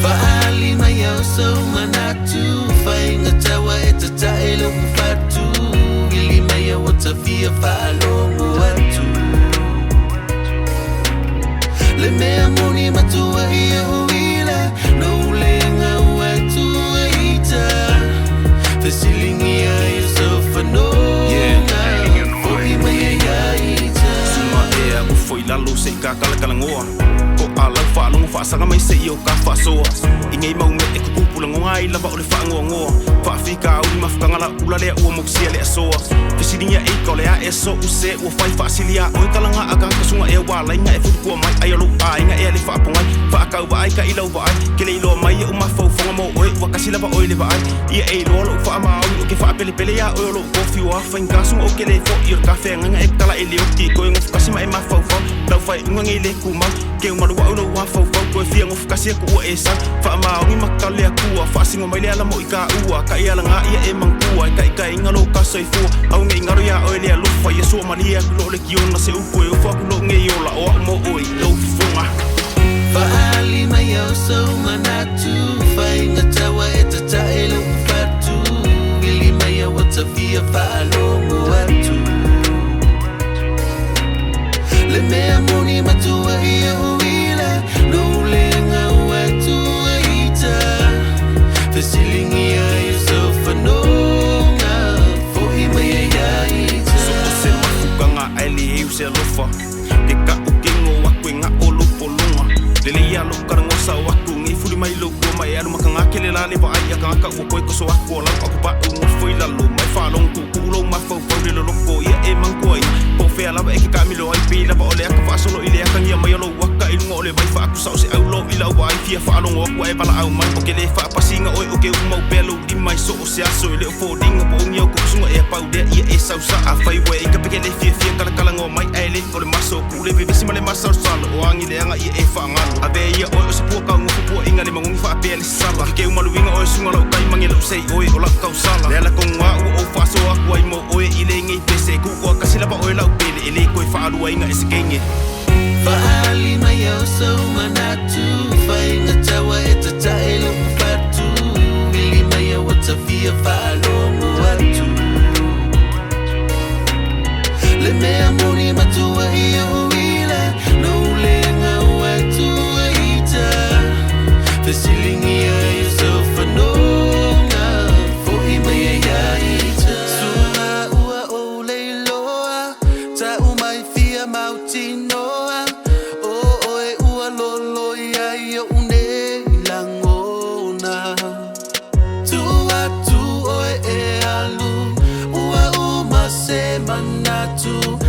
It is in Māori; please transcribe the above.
Faali Maia so manatu Fainga tawa eta taelo mufatu Ili Maia watafia faalongo watu Le mea moni matua ia huila No ulenga watu waita Fesilingia yusofa nonga Foi Maia yaita Suma ea ufoi lalu se kakala-kalangoa Alau whaalongo whaasanga mai se i o ka whaasoa I ngei mau me e kukupulango ngai lava o le whaangoa Whaafika au ni mafukangala ula lea ua moksia lea soa Fisiringia e ka lea e so use ua whai whaasilia Oi kalanga aga kasunga e walainga e futukua mai Ai alo ainga e le whaapongai Whaakau wa ai ka ilau wa ai Kele iloa mai e umawhauwhanga mo oe Ua kasi lava oi le wa ai Ia e iloa lo whaamaau o ke whaapelepele ya oi alo kofi wa whaingasunga o ke le fo I o ka whenga e tala e leo ki Koe ngofu kasi mai mawhauwhau Lau whai ungangi le kumau Ke umarua au lau whawhau Koe whia ngofu kasi e kua e sang Whaamaongi makale a kua Whaasingo mai le ala mo I ka ua Ka i ala ngā ia e mangkua Ka I ka ingalo ka soifua Au nge ingaro ya oe lea lufa Ia sua malia kulo le kiona se upo E ufa kulo nge iola o au mo oi Lau funga Faali Maia so manatu Fainga tawa e tatae lo ufatu Ili Maia watafia faalongo watu Le mea moni matua ia huila No ulenga watu waita Fesilingia yusofa nonga Foi Maia yaita Soko se mafukanga aile eu se alofa Ke ka ukingo waku inga o lupo lunga Lele ia lo karangosa waku Ngi fuli mai loko mai alu makanga kele la lewa ai Aka ngaka ua koe koso waku o lau Aku pa unga foi lalo Mai whalong kukulo mafau pau lelo loko Ia e mangkoi Ko fea lava e ke kamilo ai Pi lava ole aka whaasolo I le aka ngia mai alo waka Ilunga ole mai whaaku sao se au lo I lau wa ai Fia whaalongo aku ai bala au man O ke le whaapasinga oi o ke umau pelo Di mai so o se aso I leo fōdinga po ungi au kukusunga e pau Dea ia e sau sa A whai we I ka peke le fia kalakalango mai ai le O le maso ku le vivisi ma le masao salo O angi le anga ia e whaangalo A ve ia oi o se pua kau ngufu pua inga le mangungi whaapea le sala Ki ke umaluinga oi sunga lau kai mangi lau sei oi o lau kau sala Lea la konga ua o whaaso aku ai mo oi I le ngei pese ku ua kasi lava oi lau pele E le koe whaalua inga e se kenge Faali Maia so manatu Fainga tawa e tatae lo ufatu Ili Maia watafia faalongo watu Le mea moni matua ia huila No ulenga watu waita Fesilingia yusofa nonga Foi Maia yaita Sunga ua o leiloa Ta umai fia mautinoa O oe ua lolo ia ia une langona Tua tu oe e alu Ua uma se manatu